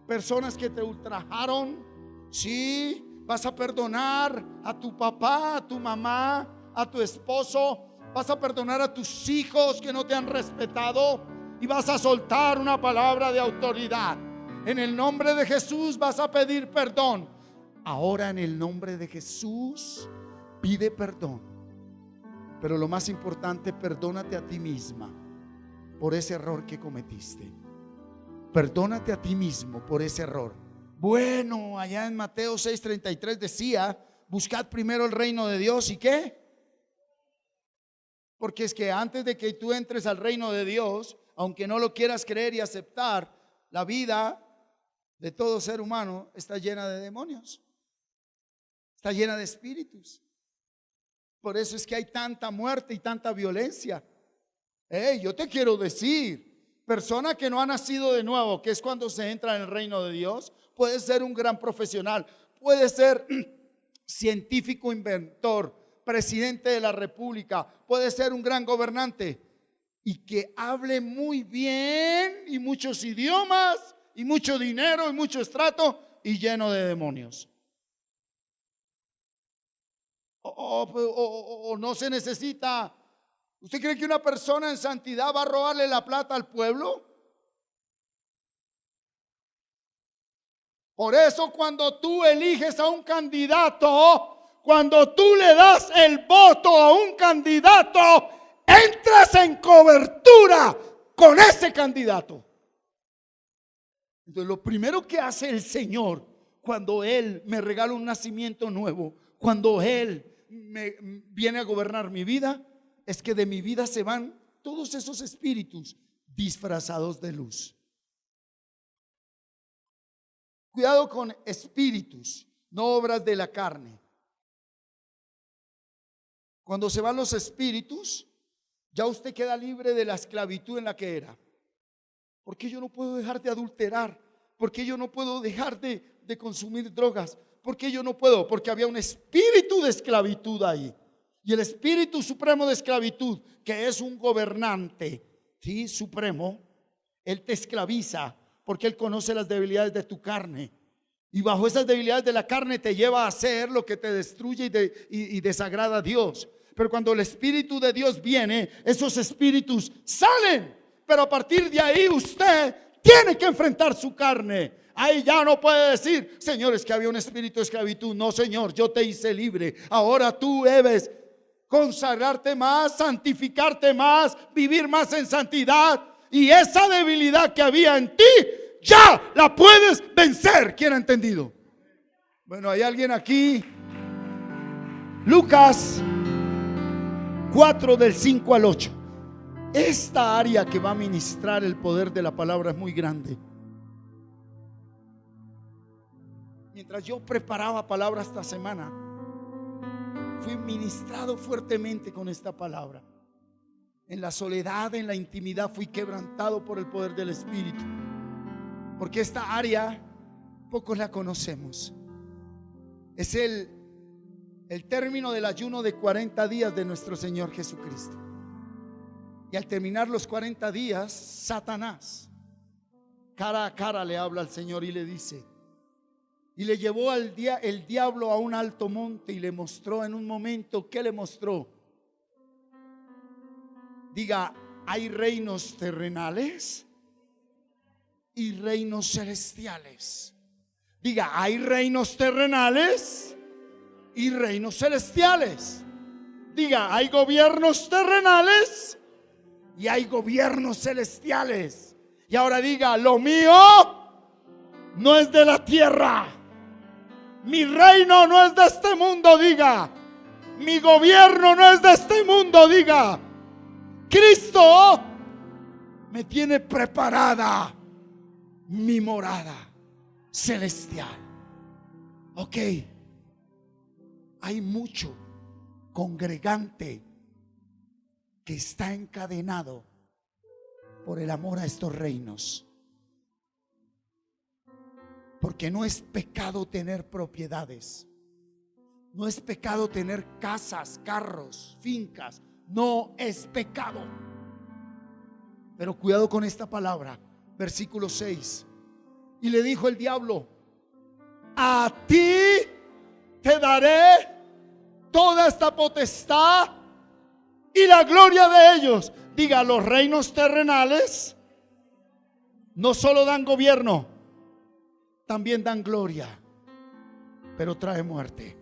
personas que te ultrajaron. Sí, vas a perdonar a tu papá, a tu mamá, a tu esposo. Vas a perdonar a tus hijos que no te han respetado, y vas a soltar una palabra de autoridad. En el nombre de Jesús vas a pedir perdón. Ahora, en el nombre de Jesús, pide perdón. Pero lo más importante, perdónate a ti misma por ese error que cometiste. Perdónate a ti mismo por ese error. Bueno, allá en Mateo 6:33 decía: buscad primero el reino de Dios. ¿Y qué? Porque es que antes de que tú entres al reino de Dios, aunque no lo quieras creer y aceptar, la vida de todo ser humano está llena de demonios, está llena de espíritus. Por eso es que hay tanta muerte y tanta violencia. Yo te quiero decir, persona que no ha nacido de nuevo, que es cuando se entra en el reino de Dios, puede ser un gran profesional, puede ser científico, inventor, presidente de la república, puede ser un gran gobernante, y que hable muy bien y muchos idiomas y mucho dinero y mucho estrato y lleno de demonios. O no se necesita. ¿Usted cree que una persona en santidad va a robarle la plata al pueblo? Por eso, cuando tú eliges a un candidato, cuando tú le das el voto a un candidato, entras en cobertura con ese candidato. Entonces, lo primero que hace el Señor cuando Él me regala un nacimiento nuevo, cuando Él me viene a gobernar mi vida, es que de mi vida se van todos esos espíritus disfrazados de luz. Cuidado con espíritus, no obras de la carne. Cuando se van los espíritus, ya usted queda libre de la esclavitud en la que era. ¿Por qué yo no puedo dejar de adulterar? ¿Por qué yo no puedo dejar de consumir drogas? ¿Por qué yo no puedo? Porque había un espíritu de esclavitud ahí. Y el espíritu supremo de esclavitud, que es un gobernante, ¿sí? Supremo, él te esclaviza porque él conoce las debilidades de tu carne. Y bajo esas debilidades de la carne te lleva a hacer lo que te destruye y desagrada a Dios. Pero cuando el Espíritu de Dios viene, esos espíritus salen. Pero a partir de ahí usted tiene que enfrentar su carne. Ahí ya no puede decir: Señor, es que había un espíritu de esclavitud. No, Señor, yo te hice libre. Ahora tú debes consagrarte más, santificarte más, vivir más en santidad. Y esa debilidad que había en ti, ya la puedes vencer. ¿Quién ha entendido? Bueno, hay alguien aquí. Lucas 4 del 5 al 8. Esta área que va a ministrar el poder de la palabra es muy grande. Mientras yo preparaba palabra esta semana, fui ministrado fuertemente con esta palabra. En la soledad, en la intimidad, fui quebrantado por el poder del Espíritu. Porque esta área pocos la conocemos. Es el término del ayuno de 40 días de nuestro Señor Jesucristo. Y al terminar los 40 días, Satanás cara a cara le habla al Señor y le dice, y le llevó el diablo a un alto monte y le mostró en un momento. ¿Qué le mostró? Diga: hay reinos terrenales y reinos celestiales. Diga: hay reinos terrenales y reinos celestiales. Diga: hay gobiernos terrenales y hay gobiernos celestiales. Y ahora diga: lo mío no es de la tierra. Mi reino no es de este mundo. Diga: mi gobierno no es de este mundo. Diga: Cristo me tiene preparada mi morada celestial. Ok, hay mucho congregante que está encadenado por el amor a estos reinos, porque no es pecado tener propiedades, no es pecado tener casas, carros, fincas, no es pecado. Pero cuidado con esta palabra, versículo 6. Y le dijo el diablo: a ti te daré toda esta potestad y la gloria de ellos. Diga, los reinos terrenales no solo dan gobierno, también dan gloria, pero trae muerte.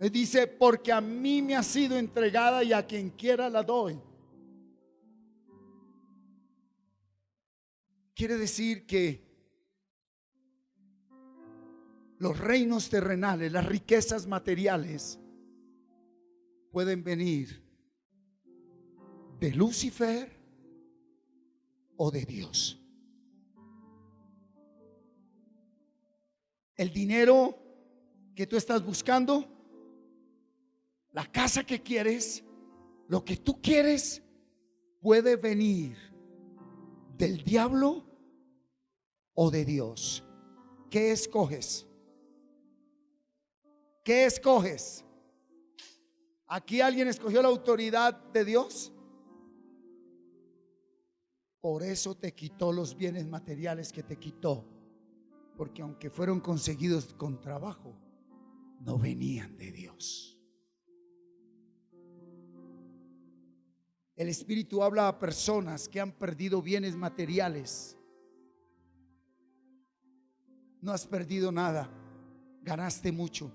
Él dice: porque a mí me ha sido entregada y a quien quiera la doy. Quiere decir que los reinos terrenales, las riquezas materiales, pueden venir de Lucifer o de Dios. El dinero que tú estás buscando, la casa que quieres, lo que tú quieres, puede venir del diablo o de Dios. ¿Qué escoges? ¿Qué escoges? ¿Aquí alguien escogió la autoridad de Dios? Por eso te quitó los bienes materiales que te quitó, porque aunque fueron conseguidos con trabajo, no venían de Dios. El Espíritu habla a personas que han perdido bienes materiales. No has perdido nada, ganaste mucho.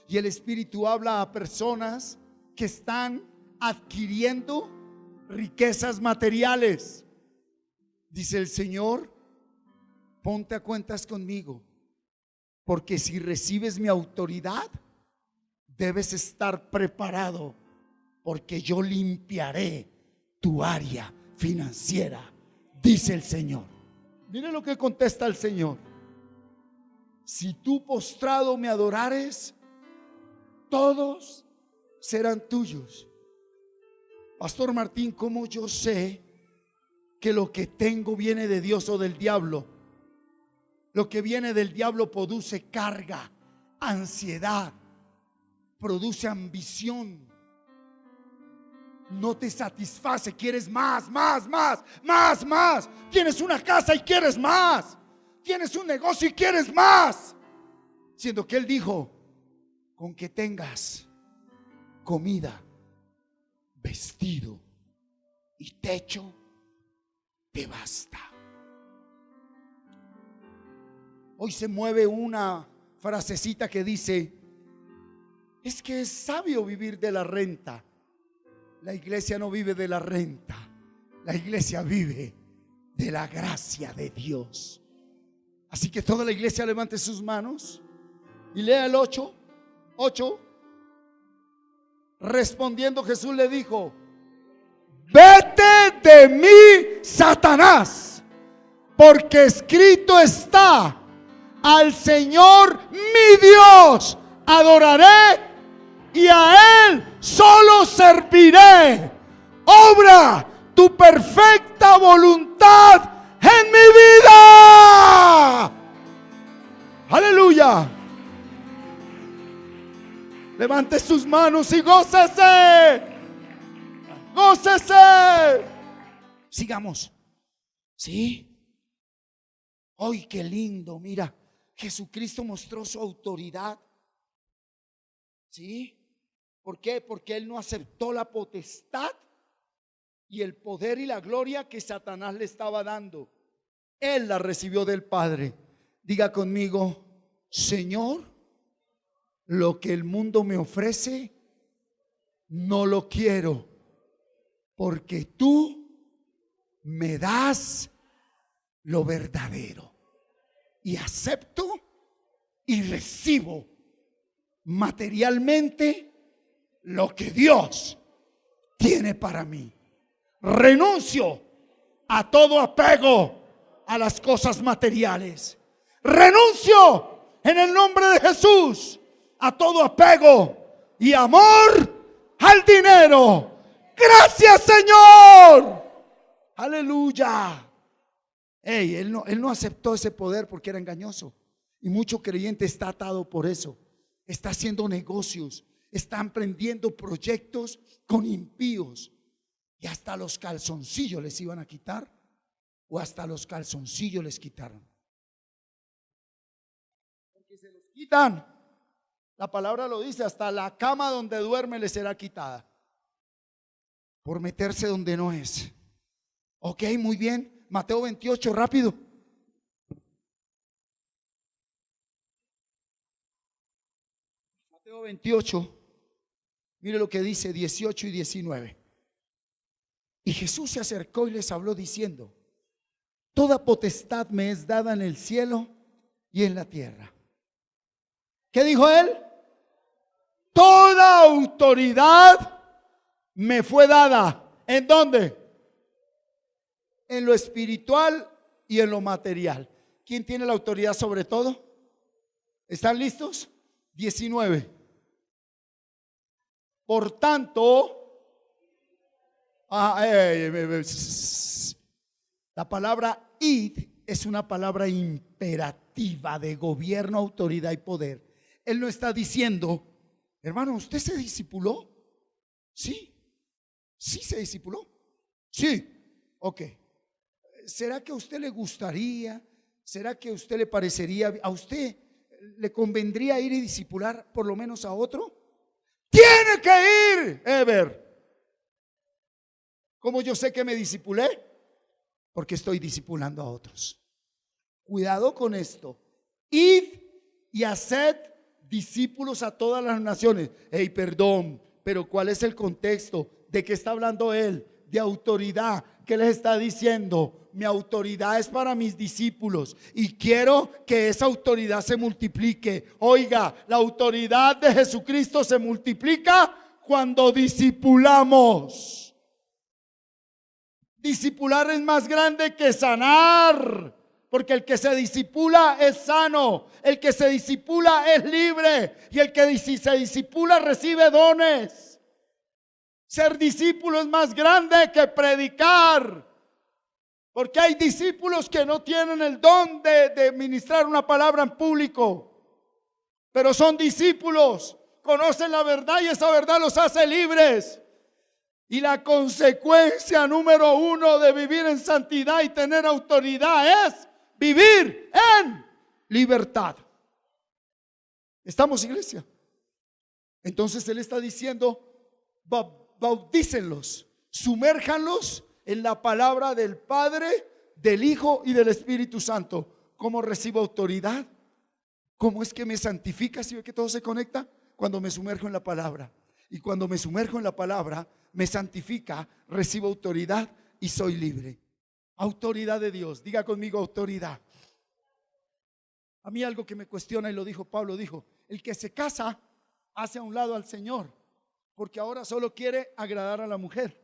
Y el Espíritu habla a personas que están adquiriendo riquezas materiales. Dice el Señor: ponte a cuentas conmigo, porque si recibes mi autoridad, debes estar preparado, porque yo limpiaré tu área financiera, dice el Señor. Mire lo que contesta el Señor: si tú postrado me adorares, todos serán tuyos. Pastor Martín, ¿cómo yo sé que lo que tengo viene de Dios o del diablo? Lo que viene del diablo produce carga, ansiedad, produce ambición, no te satisface, quieres más. Tienes una casa y quieres más, tienes un negocio y quieres más, siendo que Él dijo: con que tengas comida, vestido y techo, te basta. Hoy se mueve una frasecita que dice: es que es sabio vivir de la renta. La iglesia no vive de la renta, la iglesia vive de la gracia de Dios. Así que toda la iglesia levante sus manos y lea el 8. Respondiendo Jesús le dijo: vete de mí, Satanás, porque escrito está: al Señor mi Dios adoraré y a Él solo serviré. Obra tu perfecta voluntad en mi vida. Aleluya. Levante sus manos y gócese. Gócese. Sigamos. ¿Sí? ¡Ay, qué lindo! Mira, Jesucristo mostró su autoridad. ¿Sí? ¿Por qué? Porque Él no aceptó la potestad y el poder y la gloria que Satanás le estaba dando. Él la recibió del Padre. Diga conmigo: Señor, lo que el mundo me ofrece, no lo quiero, porque tú me das lo verdadero. Y acepto y recibo materialmente lo que Dios tiene para mí. Renuncio a todo apego a las cosas materiales. Renuncio en el nombre de Jesús a todo apego y amor al dinero. Gracias, Señor. Aleluya. Él no aceptó ese poder porque era engañoso. Y mucho creyente está atado por eso. Está haciendo negocios, está emprendiendo proyectos con impíos. Y hasta los calzoncillos les iban a quitar, o hasta los calzoncillos les quitaron. Porque se los quitan. La palabra lo dice, hasta la cama donde duerme le será quitada. Por meterse donde no es. Ok, muy bien. Mateo 28, rápido. Mateo 28, mire lo que dice 18 y 19. Y Jesús se acercó y les habló diciendo: toda potestad me es dada en el cielo y en la tierra. ¿Qué dijo él? Toda autoridad me fue dada. ¿En dónde? En lo espiritual y en lo material. ¿Quién tiene la autoridad sobre todo? ¿Están listos? 19. Por tanto, la palabra id es una palabra imperativa de gobierno, autoridad y poder. Él no está diciendo: hermano, ¿usted se discipuló? Sí. ¿Sí se discipuló? Sí. Ok. ¿Será que a usted le gustaría? ¿Será que a usted le parecería? ¿A usted le convendría ir y discipular por lo menos a otro? Tiene que ir, Ever. ¿Cómo yo sé que me discipulé? Porque estoy discipulando a otros. Cuidado con esto. Id y haced discípulos a todas las naciones. Hey, perdón, pero ¿cuál es el contexto? ¿De qué está hablando él? De autoridad. ¿Qué les está diciendo? Mi autoridad es para mis discípulos y quiero que esa autoridad se multiplique. Oiga, la autoridad de Jesucristo se multiplica cuando discipulamos. Discipular es más grande que sanar, porque el que se discipula es sano, el que se discipula es libre y el que se discipula recibe dones. Ser discípulo es más grande que predicar, porque hay discípulos que no tienen el don de ministrar una palabra en público, pero son discípulos, conocen la verdad y esa verdad los hace libres. Y la consecuencia número uno de vivir en santidad y tener autoridad es vivir en libertad. ¿Estamos, iglesia? Entonces él está diciendo: bautícenlos, sumérjanlos en la palabra del Padre, del Hijo y del Espíritu Santo. ¿Cómo recibo autoridad? ¿Cómo es que me santifica? ¿Sí ve que todo se conecta? Cuando me sumerjo en la palabra. Y cuando me sumerjo en la palabra, me santifica, recibo autoridad y soy libre. Autoridad de Dios. Diga conmigo: autoridad. A mí algo que me cuestiona, y lo dijo Pablo, dijo: el que se casa hace a un lado al Señor, porque ahora solo quiere agradar a la mujer.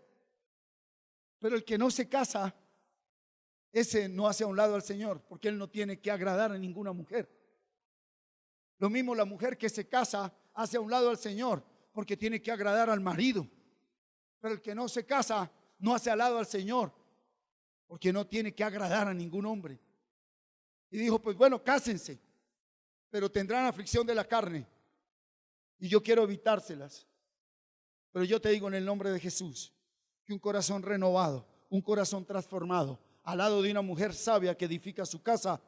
Pero el que no se casa, ese no hace a un lado al Señor, porque él no tiene que agradar a ninguna mujer. Lo mismo la mujer que se casa hace a un lado al Señor, porque tiene que agradar al marido. Pero el que no se casa no hace al lado al Señor, porque no tiene que agradar a ningún hombre. Y dijo: pues bueno, cásense, pero tendrán aflicción de la carne, y yo quiero evitárselas. Pero yo te digo en el nombre de Jesús, que un corazón renovado, un corazón transformado, al lado de una mujer sabia que edifica su casa,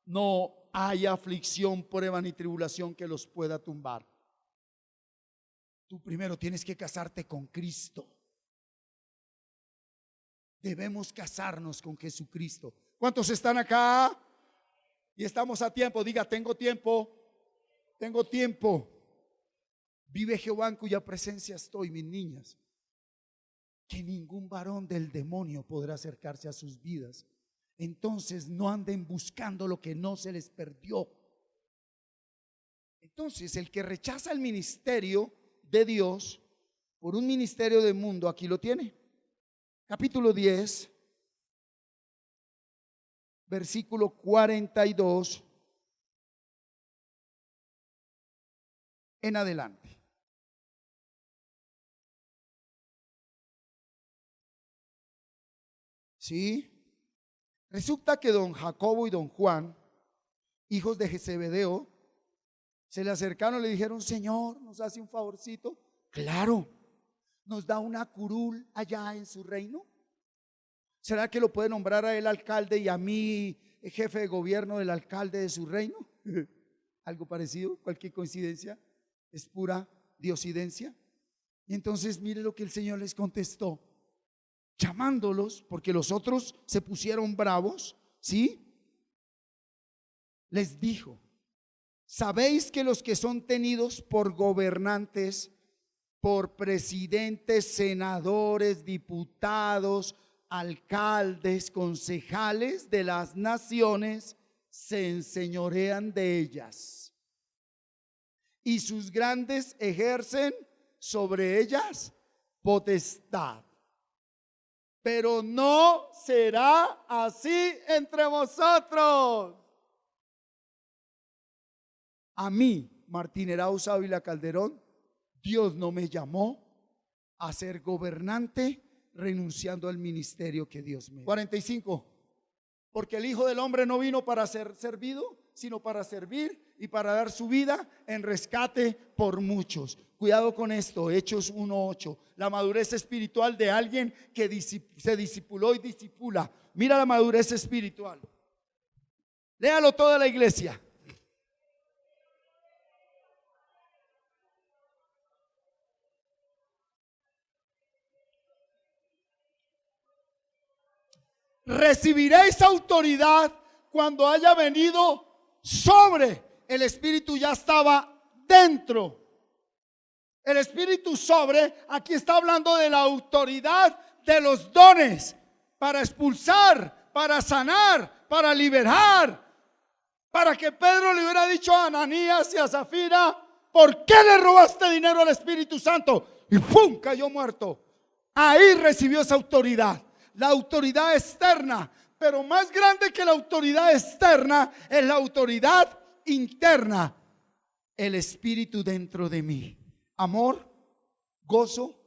no hay aflicción, prueba ni tribulación que los pueda tumbar. Tú primero tienes que casarte con Cristo. Debemos casarnos con Jesucristo. ¿Cuántos están acá? Y estamos a tiempo. Diga: tengo tiempo. Tengo tiempo. Vive Jehová en cuya presencia estoy, mis niñas. Que ningún varón del demonio podrá acercarse a sus vidas. Entonces no anden buscando lo que no se les perdió. Entonces el que rechaza el ministerio de Dios por un ministerio del mundo, aquí lo tiene. Capítulo 10, versículo 42 en adelante. ¿Sí? Resulta que don Jacobo y don Juan, hijos de Zebedeo, se le acercaron y le dijeron: Señor, ¿nos hace un favorcito? Claro. ¿Nos da una curul allá en su reino? ¿Será que lo puede nombrar a él alcalde y a mí jefe de gobierno del alcalde de su reino? Algo parecido, cualquier coincidencia es pura diosidencia. Y entonces mire lo que el Señor les contestó, llamándolos, porque los otros se pusieron bravos, ¿sí? Les dijo: ¿sabéis que los que son tenidos por gobernantes, por presidentes, senadores, diputados, alcaldes, concejales de las naciones, se enseñorean de ellas, y sus grandes ejercen sobre ellas potestad? Pero no será así entre vosotros. A mí, Martín Erauz Ávila Calderón, Dios no me llamó a ser gobernante renunciando al ministerio que Dios me dio. 45. Porque el Hijo del Hombre no vino para ser servido, sino para servir y para dar su vida en rescate por muchos. Cuidado con esto, Hechos 1:8. La madurez espiritual de alguien que se discipuló y discipula. Mira la madurez espiritual. Léalo toda la iglesia. Recibiréis autoridad cuando haya venido sobre. El Espíritu ya estaba dentro. El Espíritu sobre, aquí está hablando de la autoridad de los dones para expulsar, para sanar, para liberar. Para que Pedro le hubiera dicho a Ananías y a Zafira: ¿por qué le robaste dinero al Espíritu Santo? Y ¡pum!, cayó muerto. Ahí recibió esa autoridad. La autoridad externa, pero más grande que la autoridad externa es la autoridad interna. El Espíritu dentro de mí. Amor, gozo,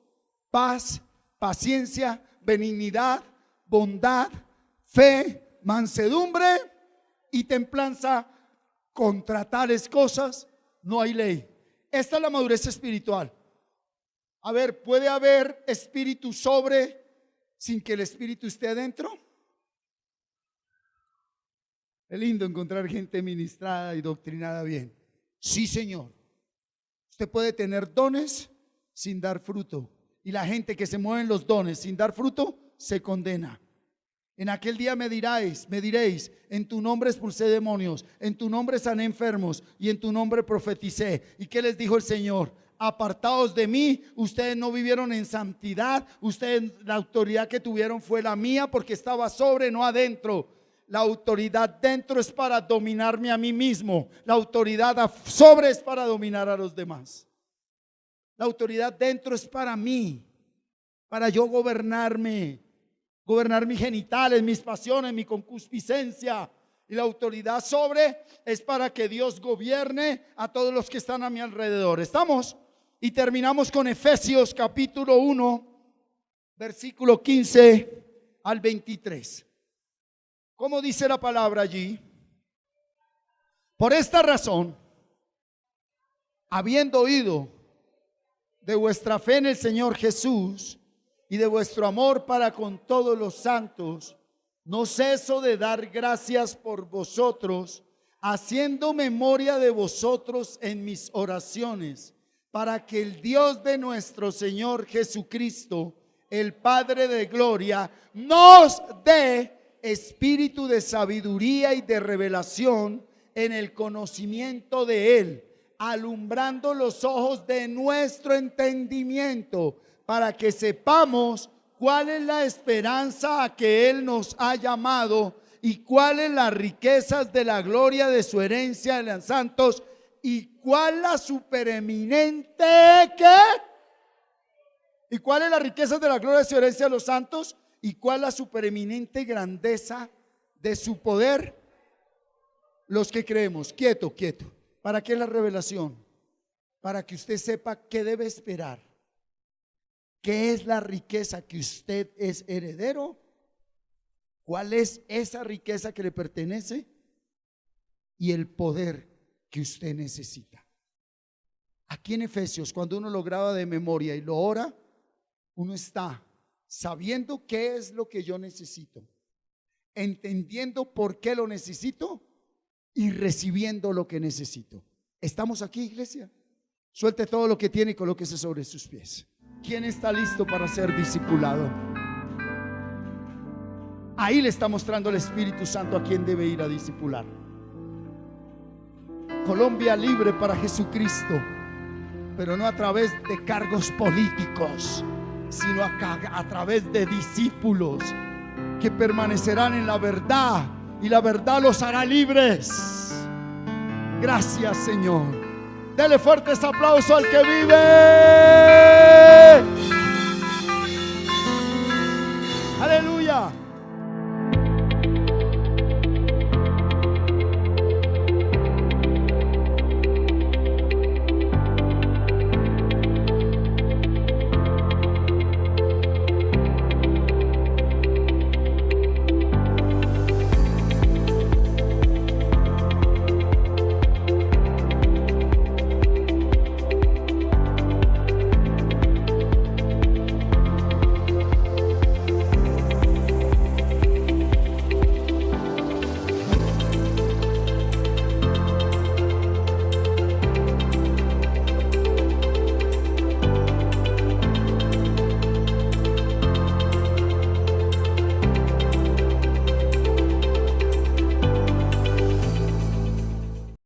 paz, paciencia, benignidad, bondad, fe, mansedumbre y templanza. Contra tales cosas no hay ley. Esta es la madurez espiritual. A ver, ¿puede haber espíritu sobre sin que el Espíritu esté adentro? Es lindo encontrar gente ministrada y doctrinada bien. Sí, Señor. Usted puede tener dones sin dar fruto, y la gente que se mueve en los dones sin dar fruto se condena. En aquel día me diréis: en tu nombre expulsé demonios, en tu nombre sané enfermos y en tu nombre profeticé. ¿Y qué les dijo el Señor? Apartados de mí, ustedes no vivieron en santidad. Ustedes, la autoridad que tuvieron fue la mía, porque estaba sobre, no adentro. La autoridad dentro es para dominarme a mí mismo. La autoridad sobre es para dominar a los demás. La autoridad dentro es para mí, para yo gobernarme, gobernar mis genitales, mis pasiones, mi concupiscencia. Y la autoridad sobre es para que Dios gobierne a todos los que están a mi alrededor. ¿Estamos? Y terminamos con Efesios capítulo 1, versículo 15 al 23. ¿Cómo dice la palabra allí? Por esta razón, habiendo oído de vuestra fe en el Señor Jesús y de vuestro amor para con todos los santos, no ceso de dar gracias por vosotros, haciendo memoria de vosotros en mis oraciones, para que el Dios de nuestro Señor Jesucristo, el Padre de gloria, nos dé espíritu de sabiduría y de revelación en el conocimiento de Él, alumbrando los ojos de nuestro entendimiento, para que sepamos cuál es la esperanza a que Él nos ha llamado y cuáles las riquezas de la gloria de su herencia en los santos, y cuál la supereminente ¿qué? ¿Y cuál es la riqueza de la gloria de su herencia de los santos? ¿Y cuál la supereminente grandeza de su poder, los que creemos. Quieto, quieto. ¿Para qué la revelación? Para que usted sepa qué debe esperar. ¿Qué es la riqueza que usted es heredero? ¿Cuál es esa riqueza que le pertenece? Y el poder que usted necesita. Aquí en Efesios, cuando uno lo graba de memoria y lo ora, uno está sabiendo qué es lo que yo necesito, entendiendo por qué lo necesito y recibiendo lo que necesito. ¿Estamos aquí, iglesia? Suelte todo lo que tiene y colóquese sobre sus pies. ¿Quién está listo para ser discipulado? Ahí le está mostrando el Espíritu Santo a quién debe ir a discipular. Colombia libre para Jesucristo, pero no a través de cargos políticos, sino a través de discípulos que permanecerán en la verdad y la verdad los hará libres. Gracias, Señor. Dele fuertes aplausos al que vive.